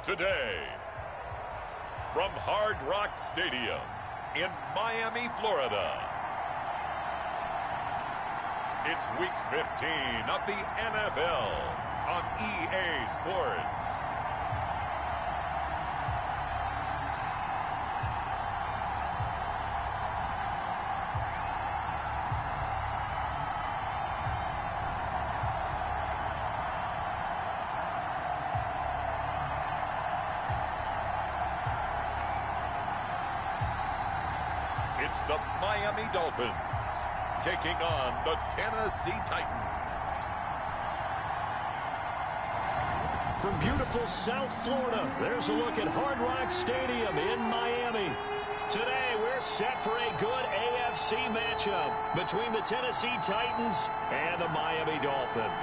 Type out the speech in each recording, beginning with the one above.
Today, from Hard Rock Stadium in Miami, Florida, it's Week 15 of the NFL on EA Sports. It's the Miami Dolphins taking on the Tennessee Titans. From beautiful South Florida, there's a look at Hard Rock Stadium in Miami. Today, we're set for a good AFC matchup between the Tennessee Titans and the Miami Dolphins.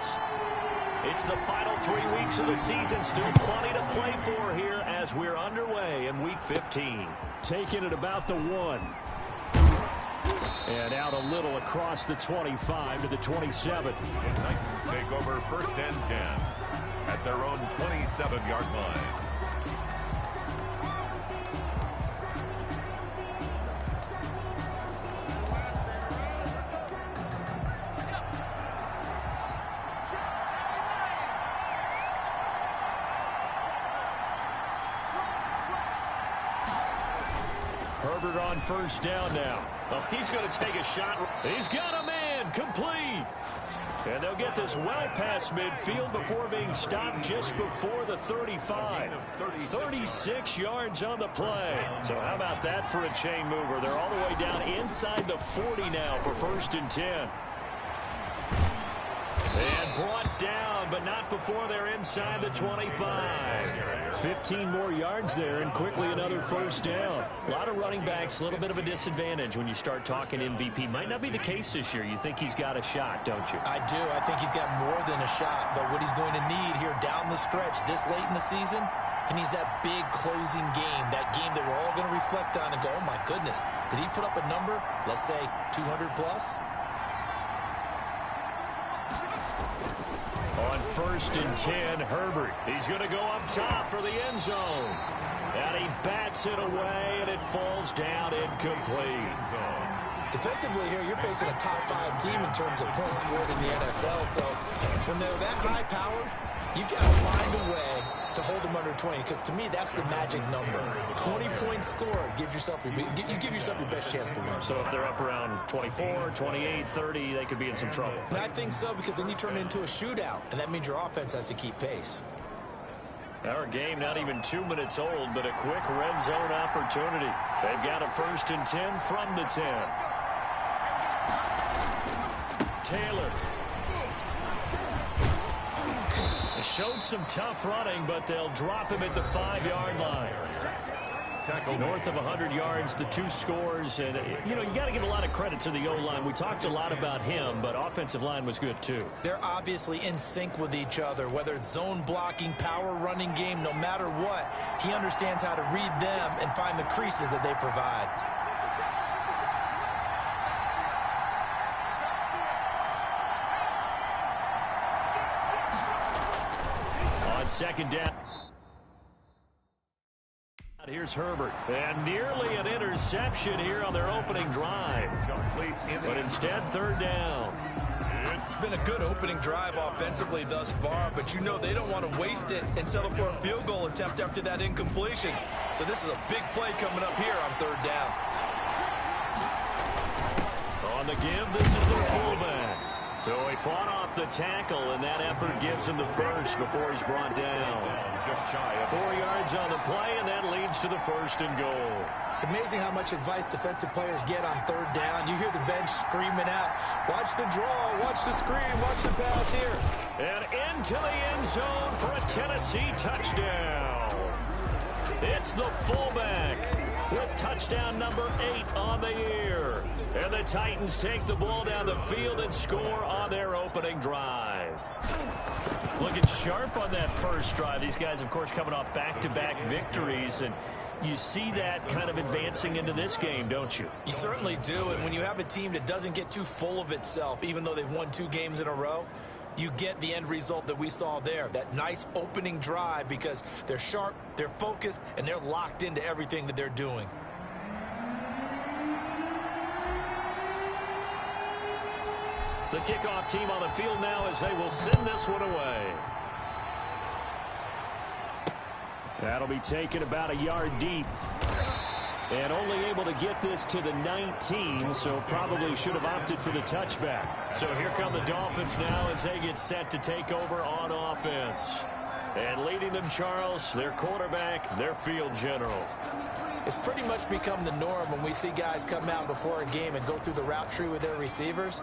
It's the final 3 weeks of the season. Still plenty to play for here as we're underway in Week 15. Taking it about the 1. And out a little across the 25 to the 27. The Titans take over 1st and 10 at their own 27-yard line. Herbert on 1st down now. Oh, he's going to take a shot. He's got a man. Complete. And they'll get this well past midfield before being stopped just before the 35. 36 yards on the play. So how about that for a chain mover? They're all the way down inside the 40 now for 1st and 10. And brought down, but not before they're inside the 25. 15 more yards there, and quickly another 1st down. A lot of running backs, a little bit of a disadvantage when you start talking MVP. Might not be the case this year. You think he's got a shot, don't you? I do. I think he's got more than a shot, but what he's going to need here down the stretch this late in the season, he needs that big closing game, that game that we're all going to reflect on and go, oh, my goodness, did he put up a number, let's say 200 plus? On 1st and 10, Herbert. He's going to go up top for the end zone. And he bats it away, and it falls down incomplete. Defensively here, you're facing a top 5 team in terms of points scored in the NFL. So when they're that high powered, you got to find a way to hold them under 20, because to me, that's the magic number. 20 points scored, you give yourself your best chance to win. So if they're up around 24, 28, 30, they could be in some trouble. And I think so, because then you turn it into a shootout, and that means your offense has to keep pace. Our game not even 2 minutes old, but a quick red zone opportunity. They've got a 1st and 10 from the 10. Taylor. Showed some tough running, but they'll drop him at the 5-yard line. North of 100 yards, the 2 scores. And, you know, you got to give a lot of credit to the O-line. We talked a lot about him, but offensive line was good, too. They're obviously in sync with each other, whether it's zone blocking, power running game, no matter what. He understands how to read them and find the creases that they provide. On 2nd down. Here's Herbert. And nearly an interception here on their opening drive. But instead, 3rd down. It's been a good opening drive offensively thus far, but you know they don't want to waste it and settle for a field goal attempt after that incompletion. So this is a big play coming up here on 3rd down. On the give, this is the fullback. So he fought off the tackle, and that effort gives him the 1st before he's brought down. 4 yards on the play, and that leads to the 1st and goal. It's amazing how much advice defensive players get on 3rd down. You hear the bench screaming out, watch the draw, watch the screen, watch the pass here. And into the end zone for a Tennessee touchdown. It's the fullback with touchdown number 8 on the year. And the Titans take the ball down the field and score on their opening drive. Looking sharp on that first drive. These guys, of course, coming off back-to-back victories, and you see that kind of advancing into this game, don't you? You certainly do, and when you have a team that doesn't get too full of itself, even though they've won 2 games in a row, you get the end result that we saw there, that nice opening drive, because they're sharp, they're focused, and they're locked into everything that they're doing. The kickoff team on the field now as they will send this one away. That'll be taken about a yard deep. And only able to get this to the 19, so probably should have opted for the touchback. So here come the Dolphins now as they get set to take over on offense. And leading them, Charles, their quarterback, their field general. It's pretty much become the norm when we see guys come out before a game and go through the route tree with their receivers.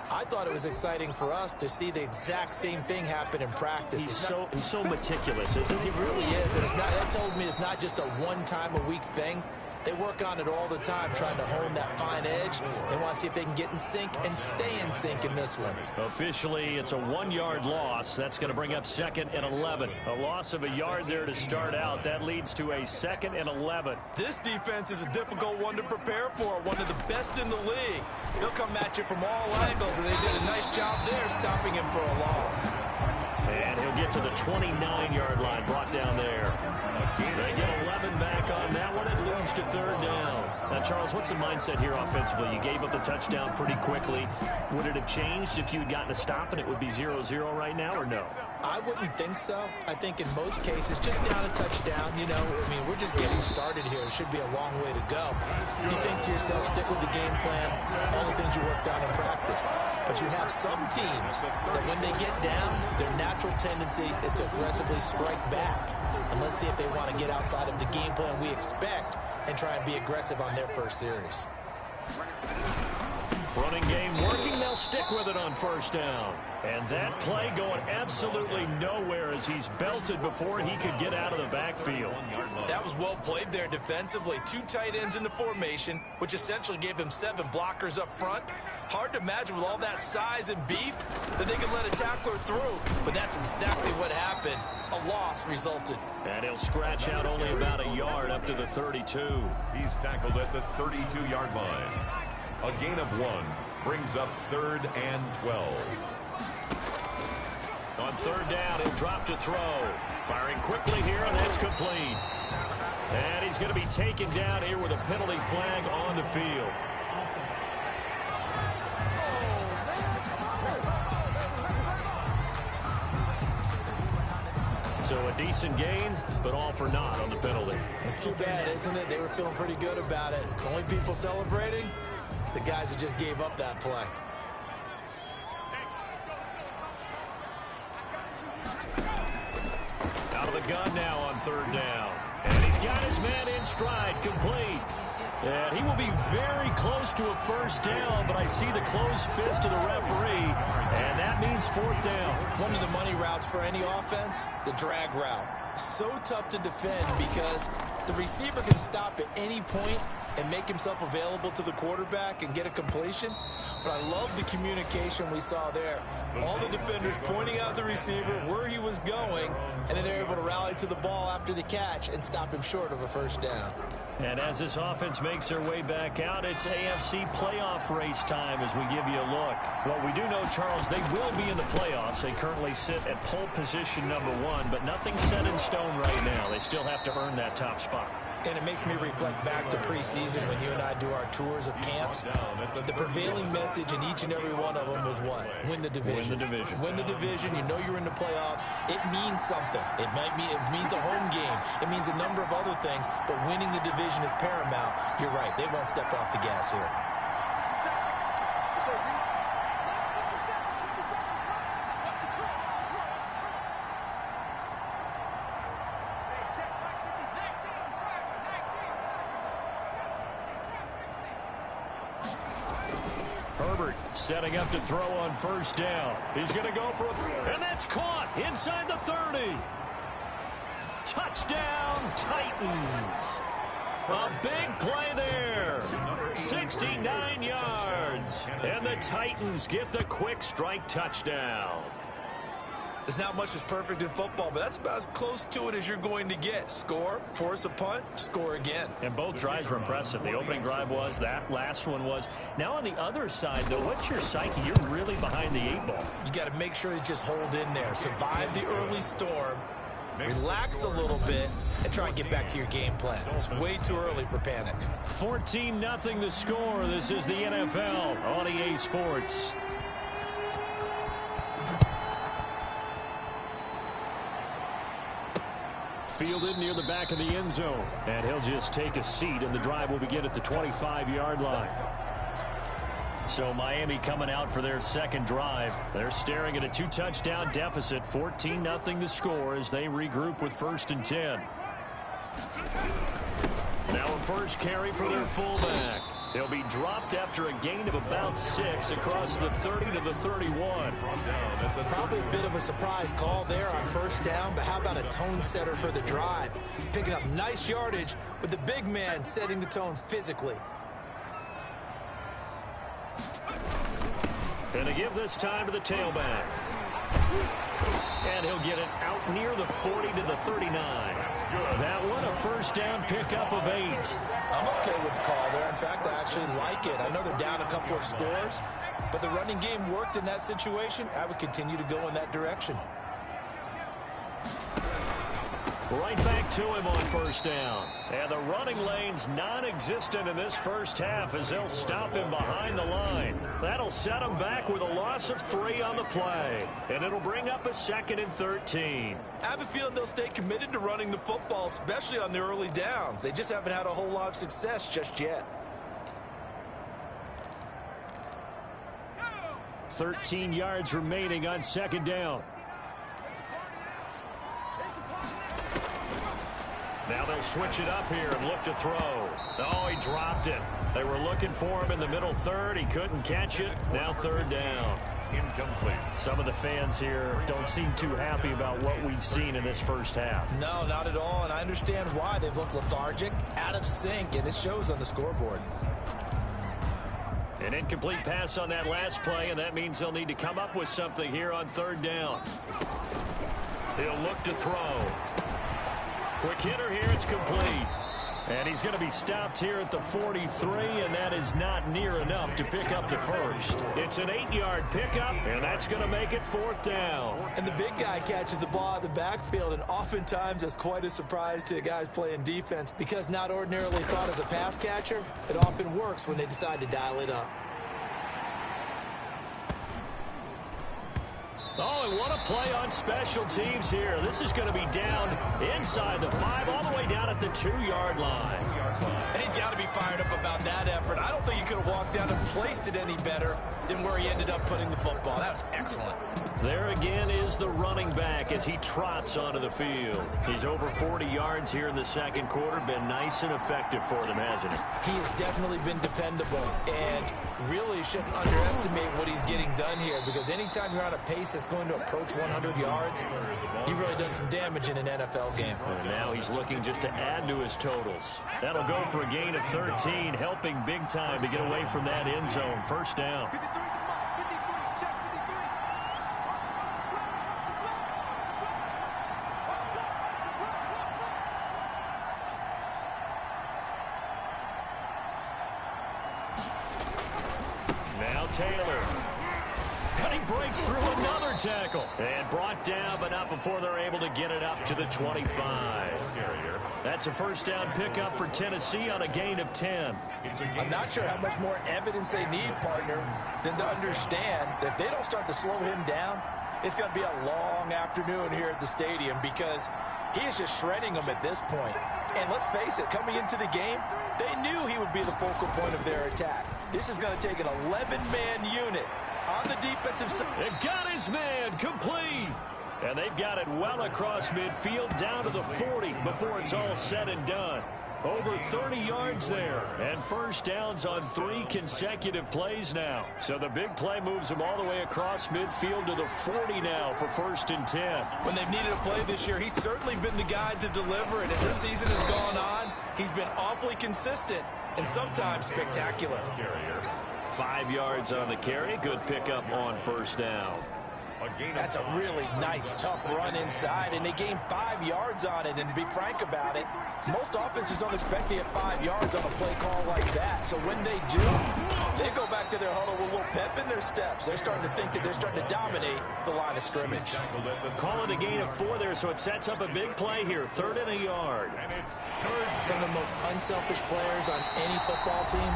I thought it was exciting for us to see the exact same thing happen in practice. He's so meticulous, isn't he? He really is, and that told me it's not just a one-time-a-week thing. They work on it all the time, trying to hone that fine edge. They want to see if they can get in sync and stay in sync in this one. Officially, it's a 1-yard loss. That's going to bring up 2nd and 11. A loss of a yard there to start out. That leads to a 2nd and 11. This defense is a difficult one to prepare for, one of the best in the league. They'll come at you from all angles, and they did a nice job there stopping him for a loss. And he'll get to the 29-yard line, brought down there. They get 11 back on that one. It leads to 3rd down. Now, Charles, what's the mindset here offensively? You gave up the touchdown pretty quickly. Would it have changed if you had gotten a stop and it would be 0-0 right now, or no? I wouldn't think so. I think in most cases, just down a touchdown, you know, I mean, we're just getting started here. It should be a long way to go. You think to yourself, stick with the game plan, all the things you worked on in practice. But you have some teams that when they get down, their natural tendency is to aggressively strike back. And let's see if they want to get outside of the game plan we expect and try and be aggressive on their first series. Running game working. They'll stick with it on 1st down. And that play going absolutely nowhere as he's belted before he could get out of the backfield. That was well played there defensively. 2 tight ends in the formation, which essentially gave them 7 blockers up front. Hard to imagine with all that size and beef that they could let a tackler through. But that's exactly what happened. A loss resulted. And he'll scratch out only about a yard up to the 32. He's tackled at the 32-yard line. A gain of 1 brings up 3rd and 12. On 3rd down, he'll drop to throw. Firing quickly here, and that's complete. And he's going to be taken down here with a penalty flag on the field. So a decent gain, but all for naught on the penalty. It's too bad, isn't it? They were feeling pretty good about it. The only people celebrating, the guys who just gave up that play. Out of the gun now on 3rd down. And he's got his man in stride, complete. And he will be very close to a 1st down, but I see the closed fist of the referee, and that means 4th down. One of the money routes for any offense, the drag route. So tough to defend because the receiver can stop at any point and make himself available to the quarterback and get a completion. But I love the communication we saw there. All the defenders pointing out the receiver where he was going, and then they're able to rally to the ball after the catch and stop him short of a 1st down. And as this offense makes their way back out, it's AFC playoff race time as we give you a look. What we do know, Charles, they will be in the playoffs. They currently sit at pole position #1, but nothing's set in stone right now. They still have to earn that top spot. And it makes me reflect back to preseason when you and I do our tours of camps. The prevailing message in each and every one of them was what? Win the division. Win the division. Win the division. You know you're in the playoffs. It means something. It means a home game. It means a number of other things, but winning the division is paramount. You're right. They won't step off the gas here. Setting up to throw on 1st down. He's going to go for it, and that's caught inside the 30. Touchdown, Titans. A big play there. 69 yards. And the Titans get the quick strike touchdown. There's not much that's perfect in football, but that's about as close to it as you're going to get. Score, force a punt, score again. And both drives were impressive. The opening drive was, that last one was. Now on the other side, though, what's your psyche? You're really behind the 8 ball. You got to make sure you just hold in there. Survive the early storm, relax a little bit, and try and get back to your game plan. It's way too early for panic. 14-0 the score. This is the NFL on EA Sports. Fielded near the back of the end zone. And he'll just take a seat, and the drive will begin at the 25-yard line. So Miami coming out for their second drive. They're staring at a 2-touchdown deficit. 14-0 the score as they regroup with 1st and 10. Now a first carry for their fullback. He'll be dropped after a gain of about 6 across the 30 to the 31. Probably a bit of a surprise call there on 1st down, but how about a tone setter for the drive? Picking up nice yardage with the big man setting the tone physically. And to give this time to the tailback. And he'll get it out near the 40 to the 39. That one a 1st down pickup of 8. I'm okay with the call there. In fact, I actually like it. I know they're down a couple of scores, but the running game worked in that situation. I would continue to go in that direction. Right back to him on 1st down. And the running lane's non-existent in this first half as they'll stop him behind the line. That'll set him back with a loss of 3 on the play. And it'll bring up a 2nd and 13. I have a feeling they'll stay committed to running the football, especially on the early downs. They just haven't had a whole lot of success just yet. 13 yards remaining on 2nd down. Now they'll switch it up here and look to throw. Oh, he dropped it. They were looking for him in the middle 3rd. He couldn't catch it. Now 3rd down. Incomplete. Some of the fans here don't seem too happy about what we've seen in this first half. No, not at all, and I understand why. They've looked lethargic, out of sync, and it shows on the scoreboard. An incomplete pass on that last play, and that means they'll need to come up with something here on 3rd down. He'll look to throw. Quick hitter here, it's complete. And he's going to be stopped here at the 43, and that is not near enough to pick up the first. It's an 8-yard pickup, and that's going to make it 4th down. And the big guy catches the ball in the backfield, and oftentimes that's quite a surprise to guys playing defense because not ordinarily thought as a pass catcher, it often works when they decide to dial it up. Oh, and what a play on special teams here. This is going to be down inside the 5, all the way down at the 2-yard line. And he's got to be fired up about that effort. I don't think he could have walked down and placed it any better than where he ended up putting the football. That was excellent. There again is the running back as he trots onto the field. He's over 40 yards here in the 2nd quarter. Been nice and effective for them, hasn't he? He has definitely been dependable, and really shouldn't underestimate what he's getting done here because anytime you're on a pace that's going to approach 100 yards, you've really done some damage in an NFL game. And now he's looking just to add to his totals. That'll go for a gain of 13, helping big time to get away from that end zone. 1st down. Taylor. And he breaks through another tackle. And brought down, but not before they're able to get it up to the 25. That's a 1st down pickup for Tennessee on a gain of 10. I'm not sure how much more evidence they need, partner, than to understand that if they don't start to slow him down, it's going to be a long afternoon here at the stadium because he is just shredding them at this point. And let's face it, coming into the game, they knew he would be the focal point of their attack. This is going to take an 11-man unit on the defensive side. They've got his man complete. And they've got it well across midfield down to the 40 before it's all said and done. Over 30 yards there. And 1st downs on 3 consecutive plays now. So the big play moves them all the way across midfield to the 40 now for 1st and 10. When they've needed a play this year, he's certainly been the guy to deliver. And as this season has gone on, he's been awfully consistent and sometimes spectacular. 5 yards on the carry. Good pickup on 1st down. That's a really nice, tough run inside, and they gained 5 yards on it. And to be frank about it, most offenses don't expect to get 5 yards on a play call like that. So when they do, they go back to their huddle with a little pep in their steps. They're starting to think that they're starting to dominate the line of scrimmage. Call it a gain of 4 there, so it sets up a big play here. 3rd and a yard. Some of the most unselfish players on any football team,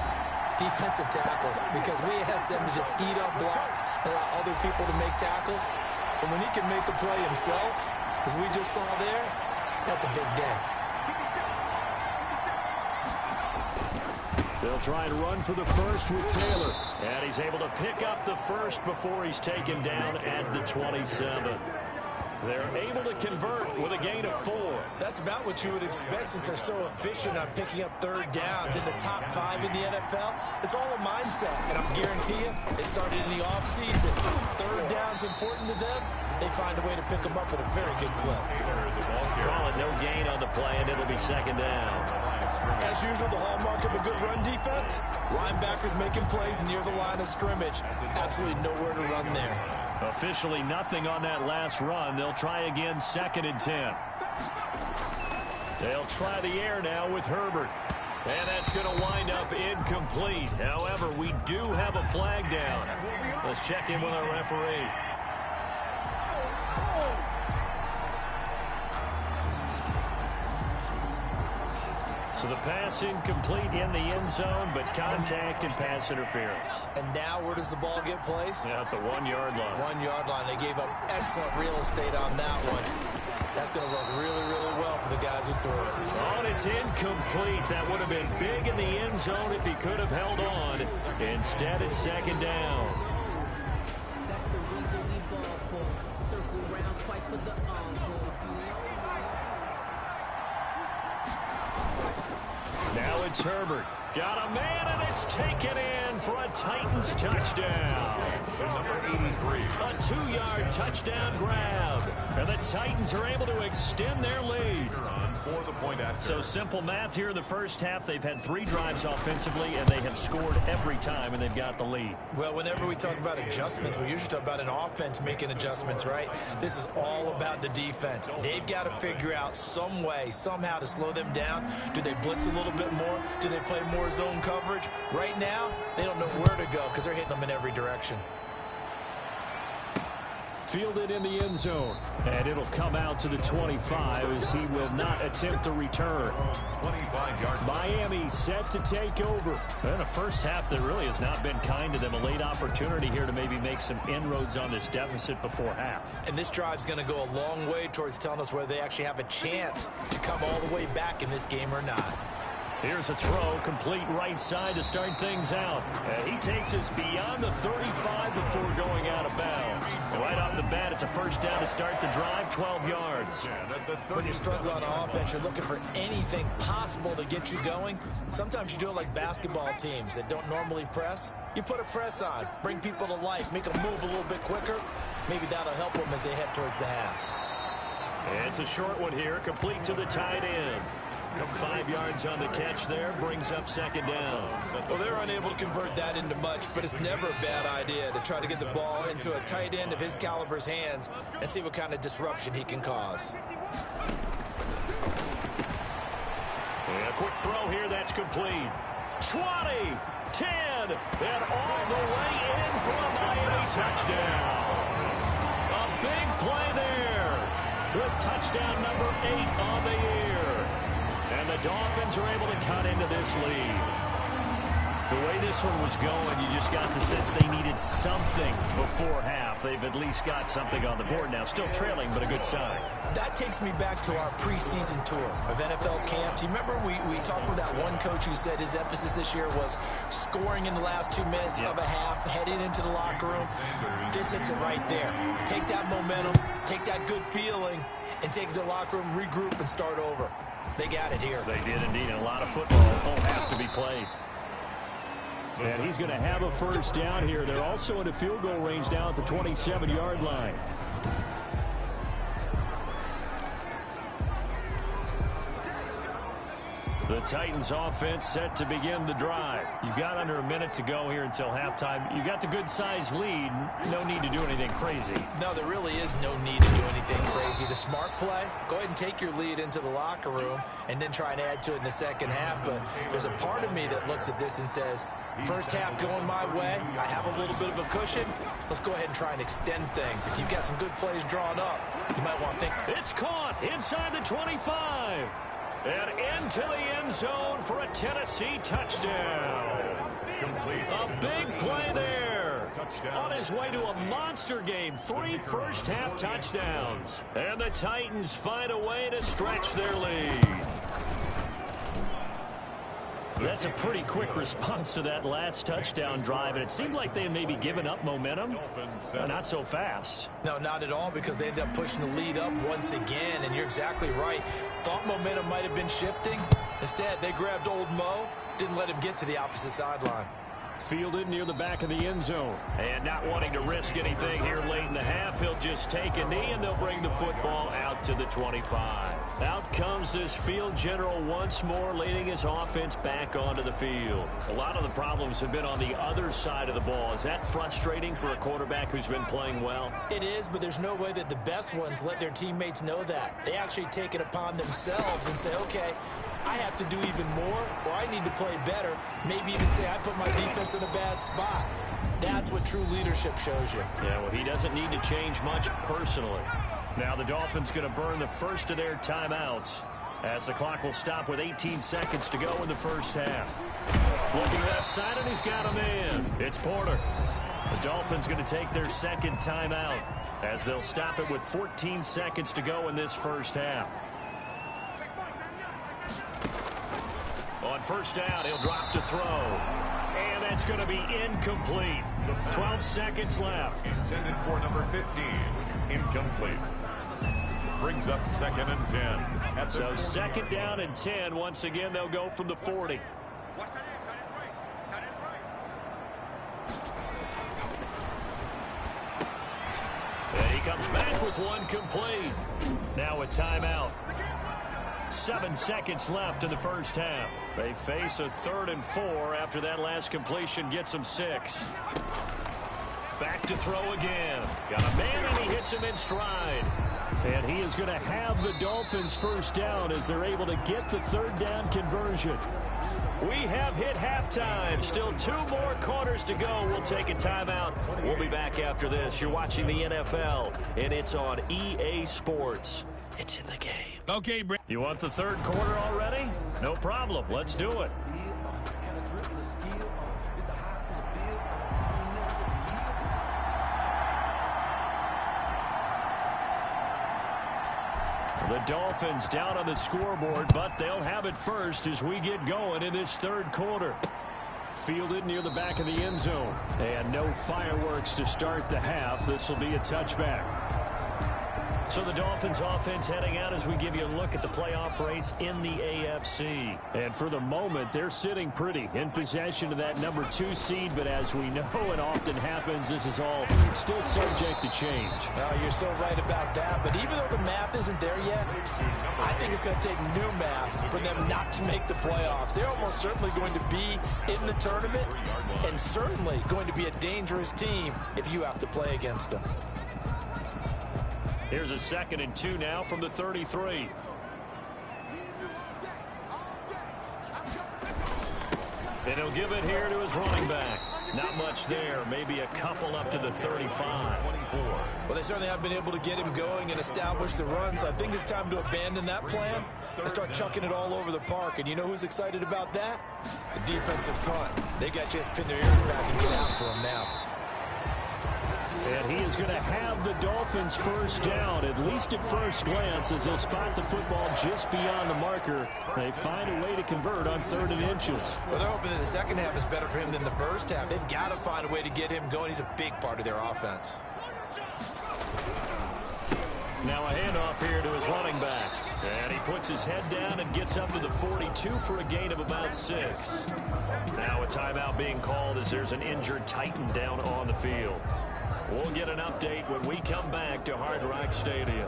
defensive tackles, because we ask them to just eat up blocks and allow other people to make tackles. But when he can make a play himself, as we just saw there, that's a big day. They'll try and run for the first with Taylor. And he's able to pick up the first before he's taken down at the 27. They're able to convert with a gain of 4. That's about what you would expect since they're so efficient on picking up 3rd downs in the top 5 in the NFL. It's all a mindset, and I guarantee you, it started in the offseason. 3rd down's important to them. They find a way to pick them up at a very good clip. Call it no gain on the play, and it'll be 2nd down. As usual, the hallmark of a good run defense, linebackers making plays near the line of scrimmage. Absolutely nowhere to run there. Officially nothing on that last run. They'll try again, 2nd and 10. They'll try the air now with Herbert. And that's going to wind up incomplete. However, we do have a flag down. Let's check in with our referee. So the pass incomplete in the end zone, but contact and pass interference. And now where does the ball get placed? At the 1-yard line. 1-yard line. They gave up excellent real estate on that one. That's going to work really, really well for the guys who threw it. Oh, and it's incomplete. That would have been big in the end zone if he could have held on. Instead, it's 2nd down. That's the reason we ball for. Circle round twice for the encore. Now it's Herbert. Got a man, and it's taken in for a Titans touchdown. Number 83. A 2-yard touchdown grab. And the Titans are able to extend their lead. For the point after. So simple math here in the first half. They've had 3 drives offensively, and they have scored every time, and they've got the lead. Well, whenever we talk about adjustments, we usually talk about an offense making adjustments, right? This is all about the defense. They've got to figure out some way, somehow to slow them down. Do they blitz a little bit more? Do they play more zone coverage? Right now, they don't know where to go because they're hitting them in every direction. Fielded in the end zone. And it'll come out to the 25 as he will not attempt a return. 25-yard. Miami set to take over. And a first half that really has not been kind to them. A late opportunity here to maybe make some inroads on this deficit before half. And this drive's going to go a long way towards telling us whether they actually have a chance to come all the way back in this game or not. Here's a throw, complete right side to start things out. And he takes us beyond the 35 before going out of bounds. And right off the bat, it's a first down to start the drive, 12 yards. When you're struggling on offense, you're looking for anything possible to get you going. Sometimes you do it like basketball teams that don't normally press. You put a press on, bring people to life, make them move a little bit quicker. Maybe that'll help them as they head towards the half. It's a short one here, complete to the tight end. 5 yards on the catch there, brings up 2nd down. Well, they're unable to convert that into much, but it's never a bad idea to try to get the ball into a tight end of his caliber's hands and see what kind of disruption he can cause. And a quick throw here, that's complete. 20, 10, and all the way in for a Miami touchdown. A big play there with touchdown number 8 on the year. And the Dolphins are able to cut into this lead. The way this one was going, you just got the sense they needed something before half. They've at least got something on the board now. Still trailing, but a good sign. That takes me back to our preseason tour of NFL camps. You remember we talked with that one coach who said his emphasis this year was scoring in the last 2 minutes of a half, heading into the locker room. This hits it right there. Take that momentum, take that good feeling, and take it to the locker room, regroup, and start over. They got it here. They did indeed, and a lot of football will have to be played. And he's going to have a first down here. They're also in a field goal range now at the 27-yard line. The Titans offense set to begin the drive. You've got under a minute to go here until halftime. You got the good-sized lead. No need to do anything crazy. No, there really is no need to do anything crazy. The smart play, go ahead and take your lead into the locker room and then try and add to it in the second half. But there's a part of me that looks at this and says, first half going my way, I have a little bit of a cushion. Let's go ahead and try and extend things. If you've got some good plays drawn up, you might want to think. It's caught inside the 25. And into the end zone for a Tennessee touchdown. A big play there. On his way to a monster game. 3 first-half touchdowns. And the Titans find a way to stretch their lead. That's a pretty quick response to that last touchdown drive, and it seemed like they had maybe given up momentum. Not so fast. No, not at all, because they ended up pushing the lead up once again, and you're exactly right. Thought momentum might have been shifting. Instead, they grabbed old Mo, didn't let him get to the opposite sideline. Fielded near the back of the end zone. And not wanting to risk anything here late in the half, he'll just take a knee, and they'll bring the football out to the 25. Out comes this field general once more, leading his offense back onto the field. A lot of the problems have been on the other side of the ball. Is that frustrating for a quarterback who's been playing well? It is, but there's no way that the best ones let their teammates know that. They actually take it upon themselves and say, okay, I have to do even more, or I need to play better. Maybe even say I put my defense in a bad spot. That's what true leadership shows you. Yeah, well, he doesn't need to change much personally. Now the Dolphins going to burn the first of their timeouts as the clock will stop with 18 seconds to go in the first half. Looking left side, and he's got a man. It's Porter. The Dolphins going to take their second timeout as they'll stop it with 14 seconds to go in this first half. On first down, he'll drop to throw. And that's going to be incomplete. 12 seconds left. Intended for number 15. Incomplete. Brings up 2nd and 10. So 2nd down and 10. Once again, they'll go from the 40. And he comes back with one complete. Now a timeout. 7 seconds left in the first half. They face a 3rd and 4 after that last completion gets them 6. Back to throw again. Got a man, and he hits him in stride. And he is going to have the Dolphins first down as they're able to get the 3rd down conversion. We have hit halftime. Still 2 more quarters to go. We'll take a timeout. We'll be back after this. You're watching the NFL, and it's on EA Sports. It's in the game. Okay, Brent. You want the 3rd quarter already? No problem. Let's do it. The Dolphins down on the scoreboard, but they'll have it first as we get going in this 3rd quarter. Fielded near the back of the end zone. And no fireworks to start the half. This will be a touchback. So the Dolphins offense heading out as we give you a look at the playoff race in the AFC. And for the moment, they're sitting pretty in possession of that number 2 seed. But as we know, it often happens, this is all still subject to change. No, you're so right about that. But even though the math isn't there yet, I think it's going to take new math for them not to make the playoffs. They're almost certainly going to be in the tournament and certainly going to be a dangerous team if you have to play against them. Here's a 2nd and 2 now from the 33. And he'll give it here to his running back. Not much there. Maybe a couple up to the 35. Well, they certainly have been able to get him going and establish the run, so I think it's time to abandon that plan and start chucking it all over the park. And you know who's excited about that? The defensive front. They got you just pin their ears back and get after him now. And he is going to have the Dolphins first down, at least at first glance, as they'll spot the football just beyond the marker. They find a way to convert on 3rd and inches. Well, they're hoping that the second half is better for him than the first half. They've got to find a way to get him going. He's a big part of their offense. Now a handoff here to his running back. And he puts his head down and gets up to the 42 for a gain of about 6. Now a timeout being called as there's an injured Titan down on the field. We'll get an update when we come back to Hard Rock Stadium.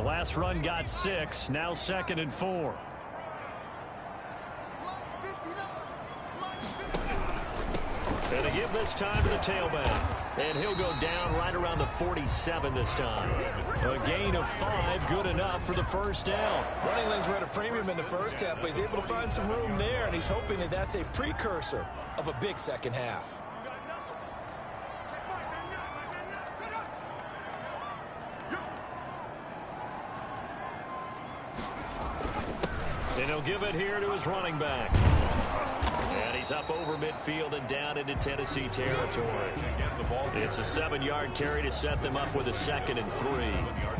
Last run got 6. Now 2nd and 4. And they give this time to the tailback. And he'll go down right around the 47 this time. A gain of 5, good enough for the first down. Running lanes were at a premium in the first half, but he's able to find some room there, and he's hoping that that's a precursor of a big second half. And he'll give it here to his running back. And he's up over midfield and down into Tennessee territory. It's a 7-yard carry to set them up with a 2nd and 3.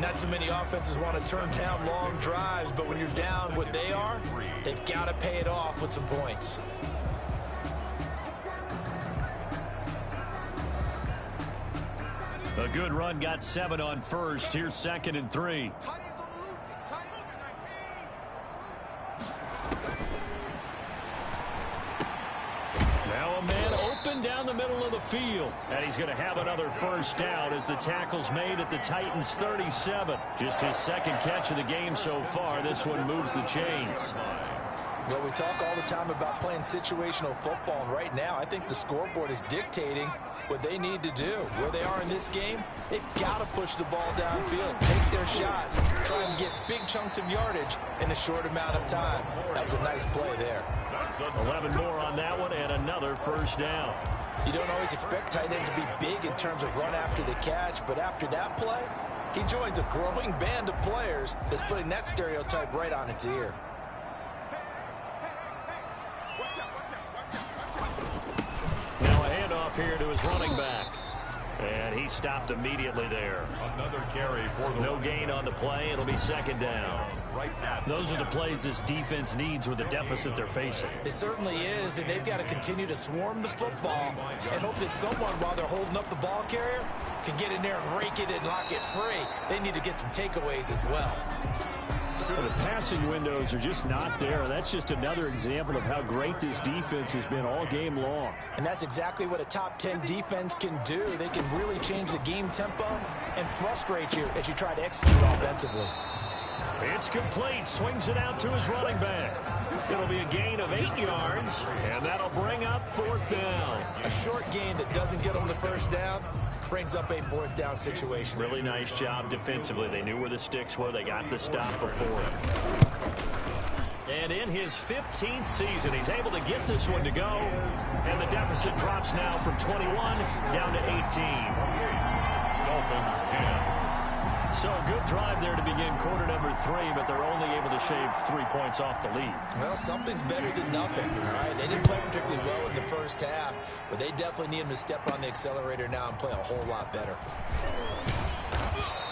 Not too many offenses want to turn down long drives, but when you're down what they are, they've got to pay it off with some points. A good run got 7 on first. Here's 2nd and 3. Now a man open down the middle of the field. And he's going to have another first down as the tackle's made at the Titans' 37. Just his 2nd catch of the game so far. This one moves the chains. Well, we talk all the time about playing situational football, and right now I think the scoreboard is dictating what they need to do. Where they are in this game, they've got to push the ball downfield, take their shots, try and get big chunks of yardage in a short amount of time. That was a nice play there. 11 more on that one and another first down. You don't always expect tight ends to be big in terms of run after the catch, but after that play, he joins a growing band of players that's putting that stereotype right on its ear. Now a handoff here to his running back. And he stopped immediately there. Another carry for the no gain on the play. It'll be 2nd down. Right at those are the plays this defense needs with the deficit they're facing. It certainly is, and they've got to continue to swarm the football and hope that someone, while they're holding up the ball carrier, can get in there and rake it and lock it free. They need to get some takeaways as well. The passing windows are just not there. That's just another example of how great this defense has been all game long. And that's exactly what a top 10 defense can do. They can really change the game tempo and frustrate you as you try to execute offensively. It's complete. Swings it out to his running back. It'll be a gain of 8 yards, and that'll bring up 4th down. A short gain that doesn't get them the first down brings up a 4th down situation. Really nice job defensively. They knew where the sticks were. They got the stop before it. And in his 15th season, he's able to get this one to go. And the deficit drops now from 21 down to 18. Dolphins 10. So a good drive there to begin quarter number 3, but they're only able to shave 3 points off the lead. Well, something's better than nothing, all right? They didn't play particularly well in the first half, but they definitely need him to step on the accelerator now and play a whole lot better.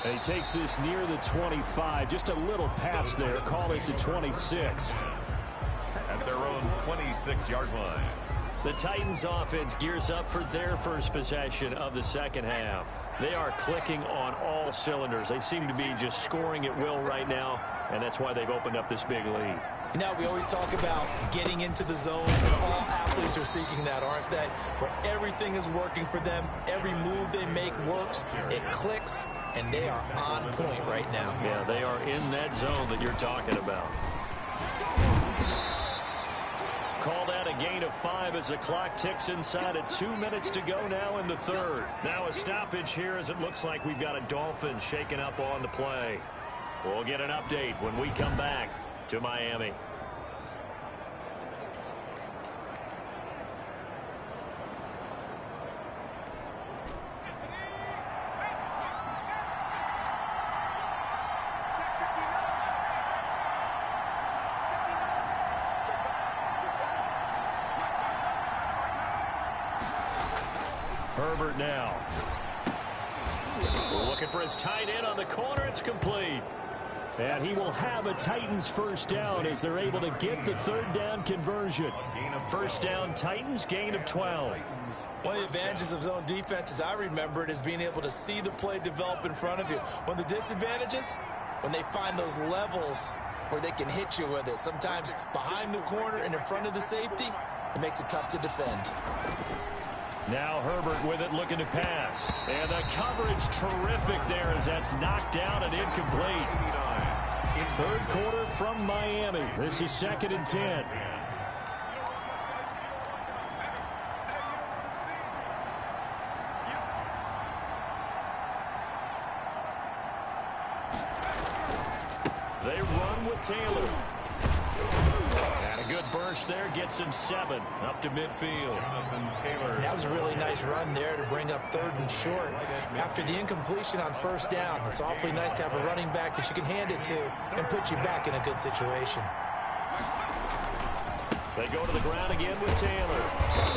And he takes this near the 25. Just a little pass there. Call it to 26. At their own 26-yard line. The Titans offense gears up for their first possession of the second half. They are clicking on all cylinders. They seem to be just scoring at will right now, and that's why they've opened up this big lead. You know, we always talk about getting into the zone, and all athletes are seeking that, aren't they? Where everything is working for them, every move they make works, it clicks, and they are on point right now. Yeah, they are in that zone that you're talking about. Call that a gain of 5 as the clock ticks inside of 2 minutes to go now in the third. Now a stoppage here as it looks like we've got a Dolphins shaking up on the play. We'll get an update when we come back to Miami. Herbert now. Looking for his tight end on the corner. It's complete. And he will have a Titans first down as they're able to get the third down conversion. First down Titans, gain of 12. One of the advantages of zone defense, as I remember it, is being able to see the play develop in front of you. One of the disadvantages, when they find those levels where they can hit you with it. Sometimes behind the corner and in front of the safety, it makes it tough to defend. Now Herbert with it, looking to pass. And the coverage terrific there as that's knocked down and incomplete. Third quarter from Miami. This is 2nd and 10. They run with Taylor. And a good burst there gets him 7 up to midfield. That was a really nice run there to bring up 3rd and short. After the incompletion on 1st down, it's awfully nice to have a running back that you can hand it to and put you back in a good situation. They go to the ground again with Taylor.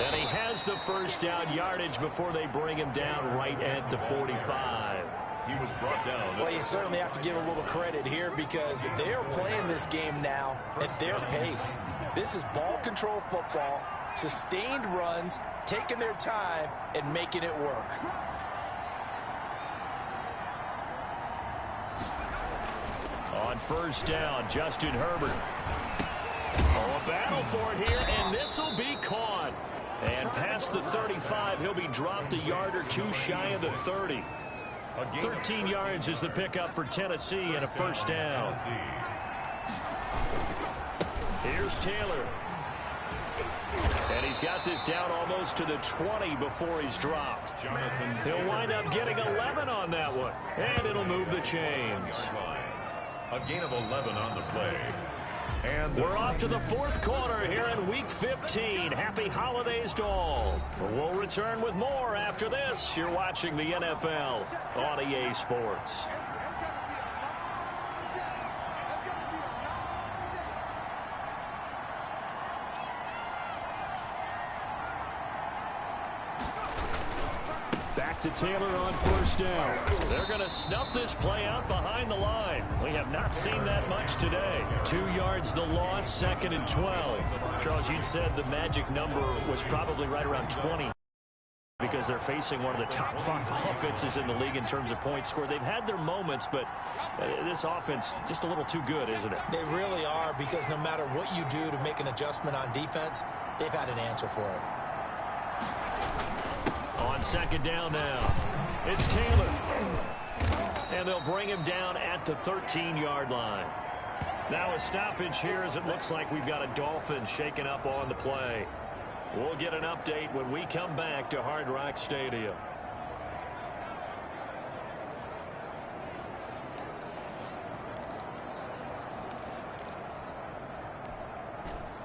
And he has the 1st down yardage before they bring him down right at the 45. He was brought down. Well, you certainly have to give a little credit here because they are playing this game now at their pace. This is ball control football, sustained runs, taking their time, and making it work. On 1st down, Justin Herbert. Oh, a battle for it here, and this will be caught. And past the 35, he'll be dropped a yard or 2 shy of the 30. 13 yards is the pickup for Tennessee and a 1st down. Here's Taylor. And he's got this down almost to the 20 before he's dropped. He'll wind up getting 11 on that one. And it'll move the chains. A gain of 11 on the play. And we're off to the 4th quarter here in Week 15. Happy holidays to all. We'll return with more after this. You're watching the NFL on EA Sports. Back to Taylor on 1st down. They're going to snuff this play out behind the line. We have not seen that much today. 2 yards the loss, 2nd and 12. Charles, you'd said the magic number was probably right around 20 because they're facing one of the top 5 offenses in the league in terms of points scored. They've had their moments, but this offense just a little too good, isn't it? They really are, because no matter what you do to make an adjustment on defense, they've had an answer for it. On 2nd down now, it's Taylor. And they'll bring him down at the 13-yard line. Now a stoppage here as it looks like we've got a Dolphin shaken up on the play. We'll get an update when we come back to Hard Rock Stadium.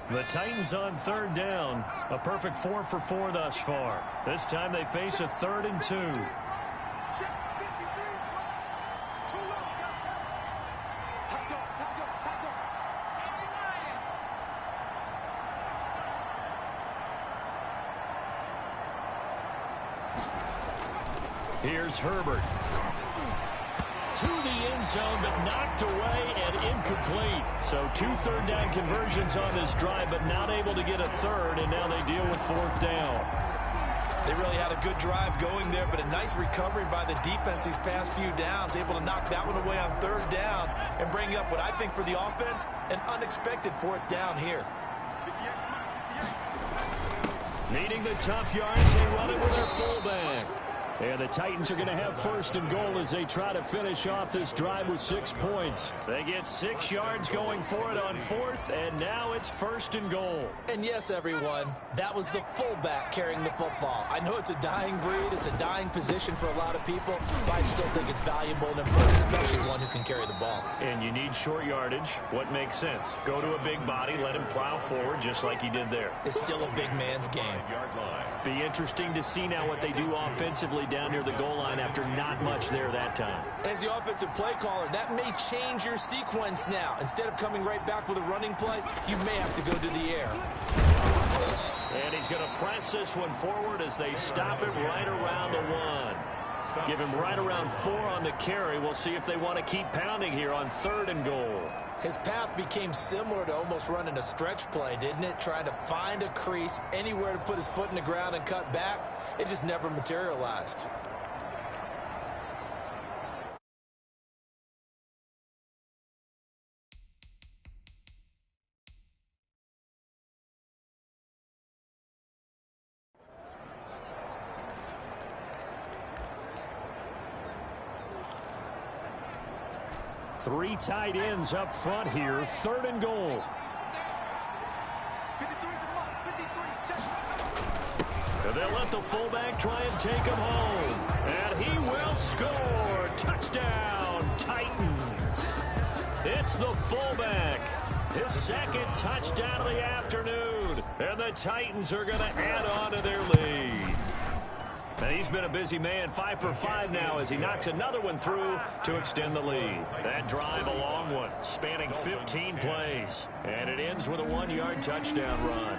The Titans on 3rd down. A perfect 4 for 4 thus far. This time they face a 3rd and 2. Here's Herbert. To the end zone, but knocked away and incomplete. So 2 3rd down conversions on this drive, but not able to get a 3rd, and now they deal with 4th down. They really had a good drive going there, but a nice recovery by the defense these past few downs, able to knock that one away on 3rd down and bring up what I think for the offense, an unexpected 4th down here. Needing the tough yards, they run it with their fullback. And the Titans are going to have 1st and goal as they try to finish off this drive with 6 points. They get 6 yards going for it on 4th, and now it's 1st and goal. And yes, everyone, that was the fullback carrying the football. I know it's a dying breed, it's a dying position for a lot of people, but I still think it's valuable and important, especially one who can carry the ball. And you need short yardage. What makes sense? Go to a big body, let him plow forward just like he did there. It's still a big man's game. Be interesting to see now what they do offensively down near the goal line after not much there that time. As the offensive play caller, that may change your sequence now. Instead of coming right back with a running play, you may have to go to the air. And he's going to press this one forward as they stop it right around the 1. Give him right around 4 on the carry. We'll see if they want to keep pounding here on 3rd and goal. His path became similar to almost running a stretch play, didn't it? Trying to find a crease, anywhere to put his foot in the ground and cut back. It just never materialized. Three tight ends up front here. 3rd and goal. And they'll let the fullback try and take him home. And he will score. Touchdown, Titans. It's the fullback. His 2nd touchdown of the afternoon. And the Titans are going to add on to their lead. And he's been a busy man, 5 for 5 now as he knocks another one through to extend the lead. That drive, a long one, spanning 15 plays. And it ends with a 1-yard touchdown run.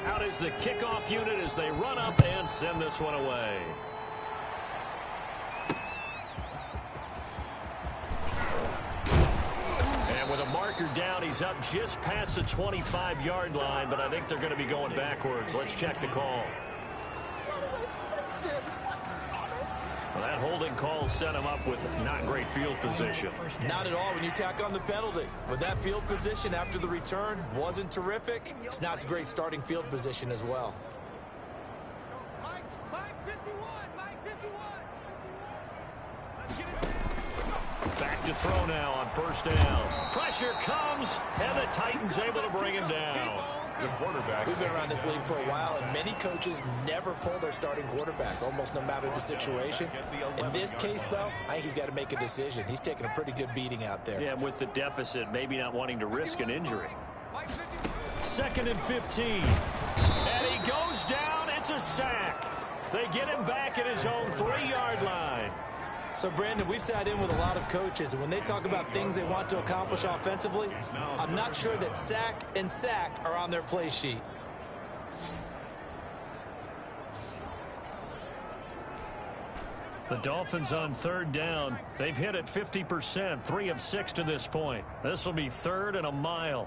Out is the kickoff unit as they run up and send this one away. And with a marker down, he's up just past the 25-yard line, but I think they're going to be going backwards. Let's check the call. Well, that holding call set him up with not great field position. Not at all when you tack on the penalty. With that field position after the return wasn't terrific. It's not a great starting field position as well. Back to throw now on 1st down. Pressure comes, and the Titans able to bring him down. The quarterback. We've been around this league for a while, and many coaches never pull their starting quarterback, almost no matter the situation. In this case, though, I think he's got to make a decision. He's taking a pretty good beating out there. Yeah, with the deficit, maybe not wanting to risk an injury. 2nd and 15. And he goes down. It's a sack. They get him back at his own 3-yard line. So, Brandon, we've sat in with a lot of coaches, and when they talk about things they want to accomplish offensively, I'm not sure that sack and sack are on their play sheet. The Dolphins on 3rd down. They've hit it 50%, 3 of 6 to this point. This will be 3rd and a mile.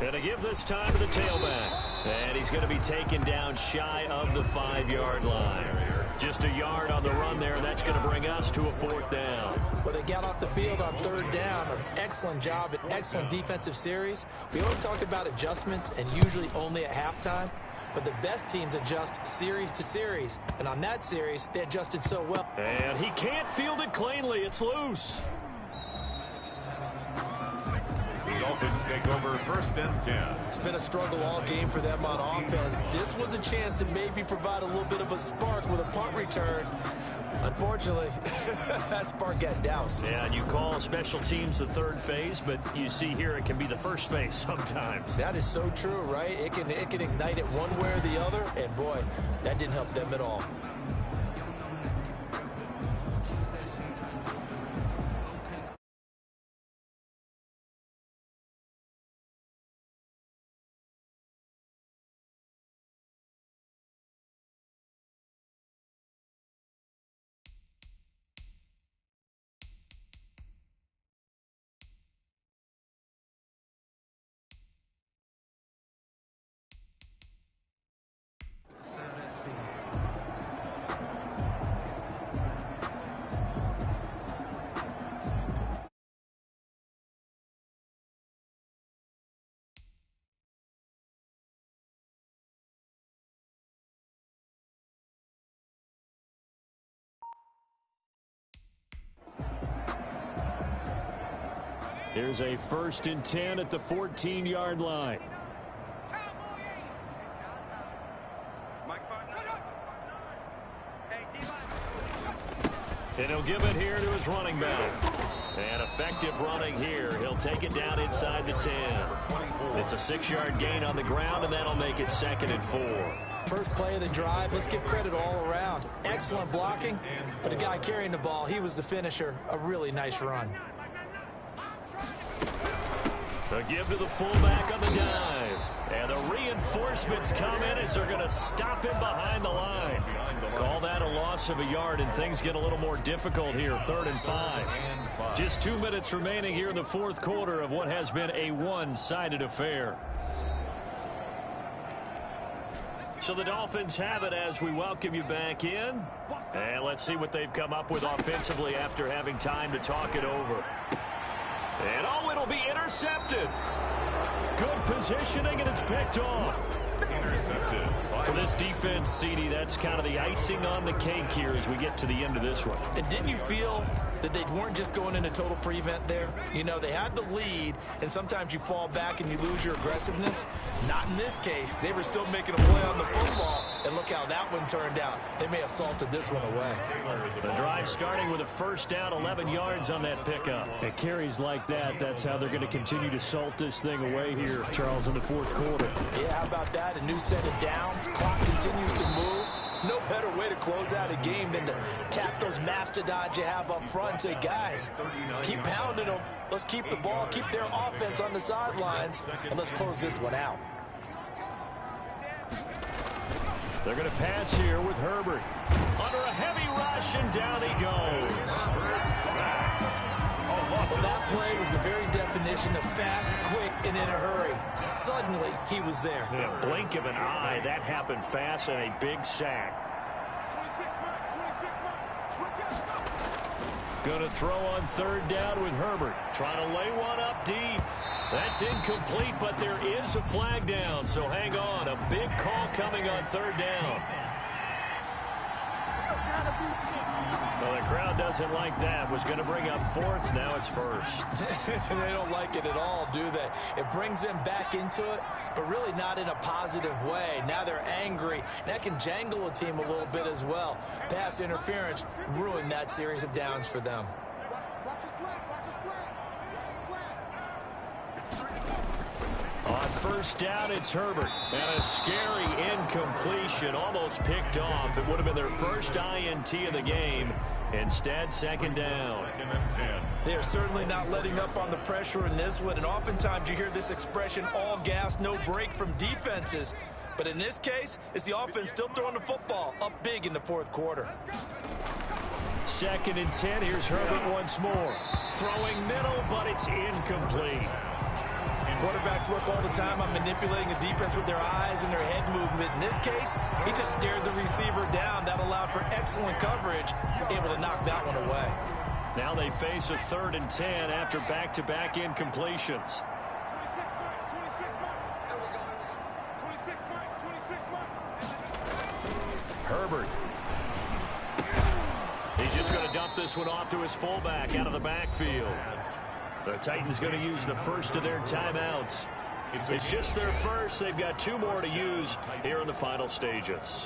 And to give this time to the tailback. And he's going to be taken down shy of the 5-yard line. Just a yard on the run there. That's going to bring us to a 4th down. Well, they got off the field on 3rd down. An excellent job, an excellent defensive series. We always talk about adjustments and usually only at halftime. But the best teams adjust series to series. And on that series, they adjusted so well. And he can't field it cleanly. It's loose. Dolphins take over 1st and 10. It's been a struggle all game for them on offense. This was a chance to maybe provide a little bit of a spark with a punt return. Unfortunately, that spark got doused. Yeah, and you call special teams the 3rd phase, but you see here it can be the 1st phase sometimes. That is so true, right? It can ignite it one way or the other, and boy, that didn't help them at all. Here's a 1st and 10 at the 14-yard line. And he'll give it here to his running back. And effective running here. He'll take it down inside the 10. It's a 6-yard gain on the ground, and that'll make it 2nd and 4. First play of the drive, let's give credit all around. Excellent blocking, but the guy carrying the ball, he was the finisher. A really nice run. A give to the fullback on the dive. And the reinforcements come in as they're going to stop him behind the line. Call that a loss of a yard, and things get a little more difficult here. 3rd and 5. Just 2 minutes remaining here in the 4th quarter of what has been a one-sided affair. So the Dolphins have it as we welcome you back in. And let's see what they've come up with offensively after having time to talk it over. And oh, it'll be intercepted. Good positioning, and it's picked off. Intercepted by For this defense, CD, that's kind of the icing on the cake here as we get to the end of this one. And didn't you feel that they weren't just going into total prevent there? You know, they had the lead, and sometimes you fall back and you lose your aggressiveness. Not in this case. They were still making a play on the football, and look how that one turned out. They may have salted this one away. The drive starting with a first down, 11 yards on that pickup. At carries like that, that's how they're going to continue to salt this thing away here, Charles, in the fourth quarter. Yeah, how about that? A new set of downs. Clock continues to move. No better way to close out a game than to tap those mastodons you have up front and say, guys, keep pounding them. Let's keep the ball, keep their offense on the sidelines, and let's close this one out. They're going to pass here with Herbert. Under a heavy rush, and down he goes. Well, that play was the very definition of fast, quick, and in a hurry. Suddenly, he was there. In a blink of an eye, that happened fast, and a big sack. Going to throw on third down with Herbert. Trying to lay one up deep. That's incomplete, but there is a flag down, so hang on. A big call coming on third down. Well, the crowd doesn't like that. Was going to bring up fourth. Now it's first. They don't like it at all, do they? It brings them back into it, but really not in a positive way. Now they're angry. That can jangle a team a little bit as well. Pass interference ruined that series of downs for them. On first down, it's Herbert. And a scary incompletion, almost picked off. It would have been their first INT of the game. Instead, second down. They are certainly not letting up on the pressure in this one. And oftentimes you hear this expression, all gas, no break from defenses. But in this case, it's the offense still throwing the football up big in the fourth quarter. Second and 10. Here's Herbert once more. Throwing middle, but it's incomplete. Quarterbacks work all the time on manipulating a defense with their eyes and their head movement. In this case, he just stared the receiver down. That allowed for excellent coverage, able to knock that one away. Now they face a third and 10 after back-to-back incompletions. Herbert. He's just going to dump this one off to his fullback out of the backfield. The Titans going to use the first of their timeouts. It's just their first. They've got two more to use here in the final stages.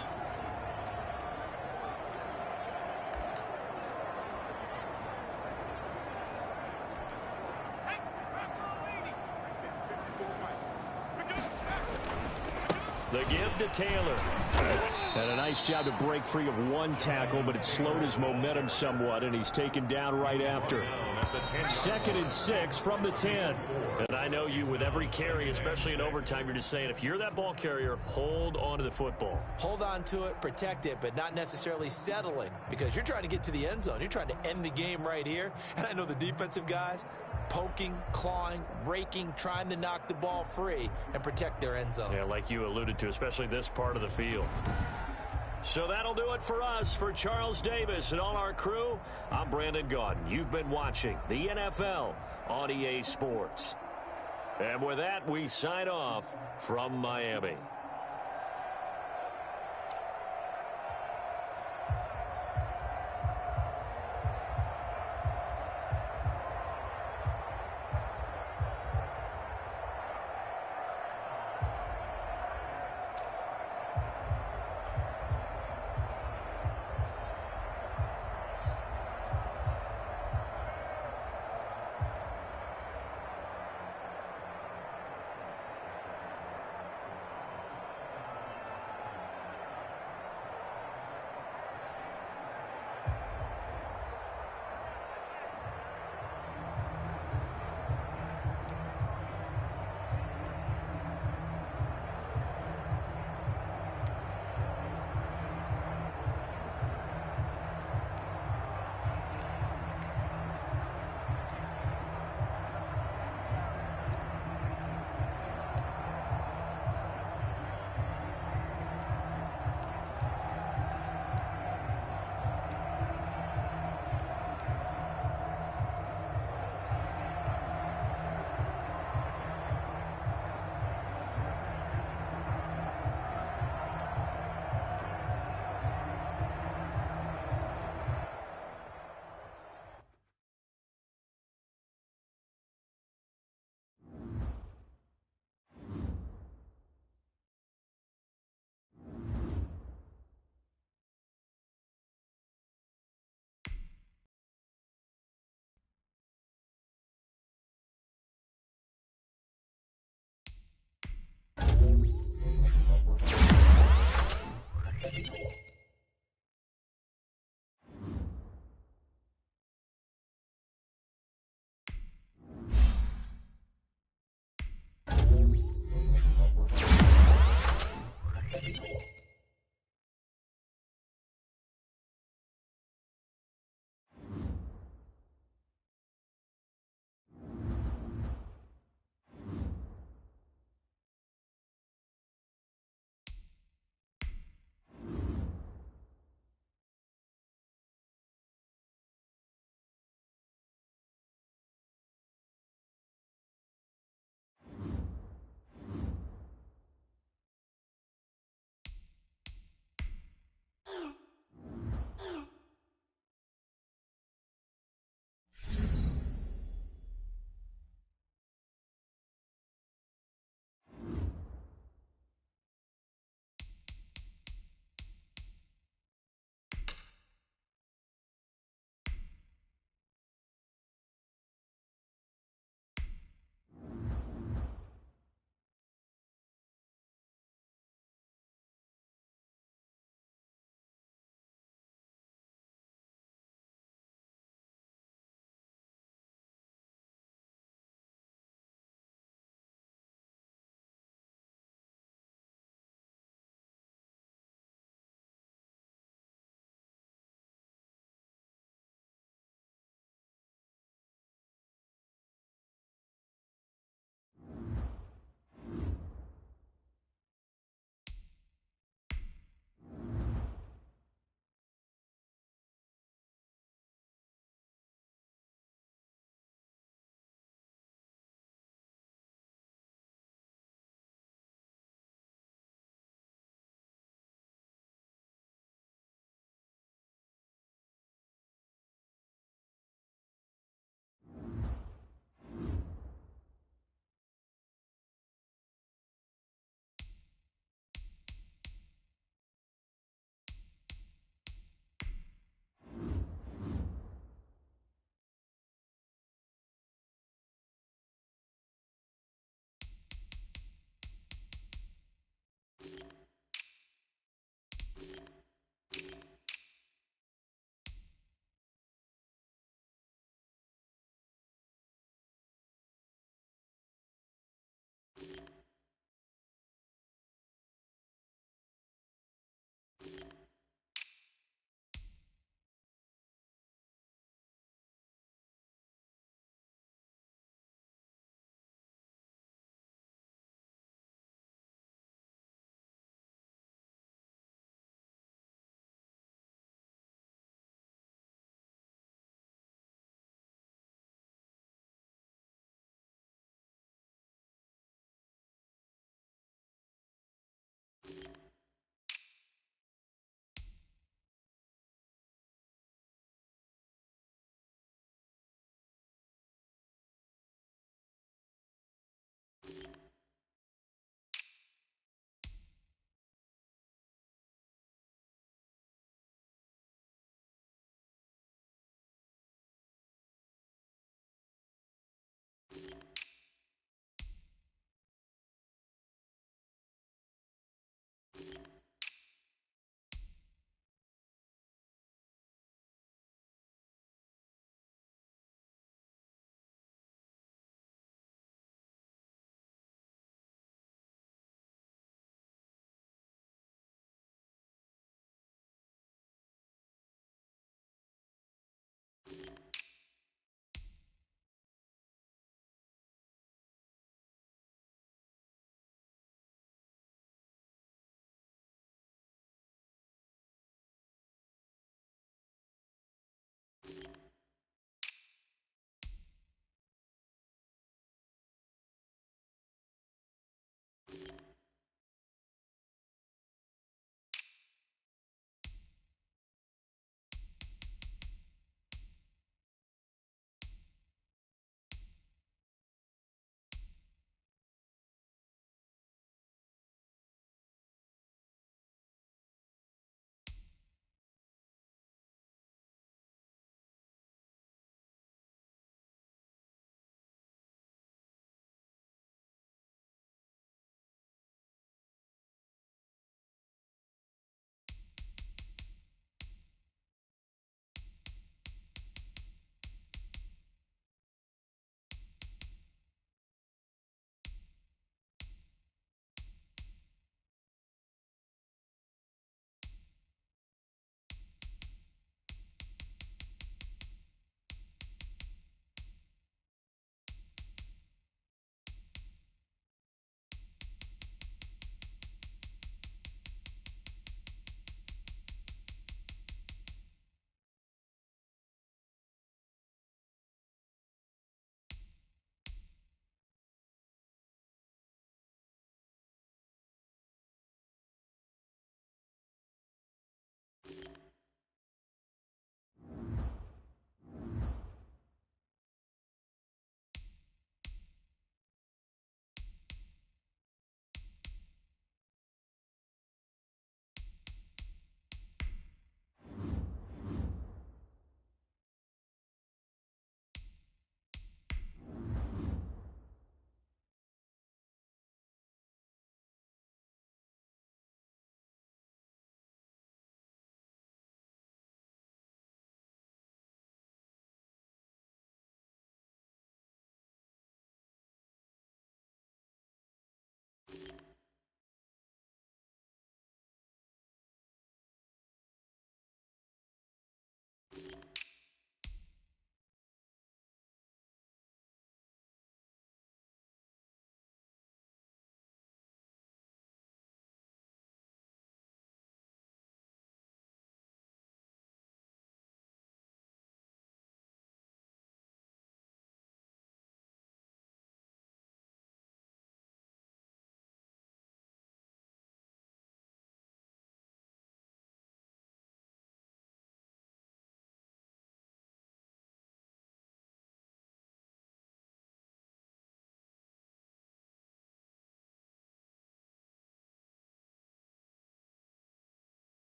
The give to Taylor. And a nice job to break free of one tackle, but it slowed his momentum somewhat, and he's taken down right after. Second and 6 from the 10. And I know you, with every carry, especially in overtime, you're just saying, if you're that ball carrier, hold on to the football. Hold on to it, protect it, but not necessarily settling, because you're trying to get to the end zone. You're trying to end the game right here. And I know the defensive guys poking, clawing, raking, trying to knock the ball free and protect their end zone. Yeah, like you alluded to, especially this part of the field. So that'll do it for us. For Charles Davis and all our crew, I'm Brandon Gaudin. You've been watching the NFL on EA Sports. And with that, we sign off from Miami.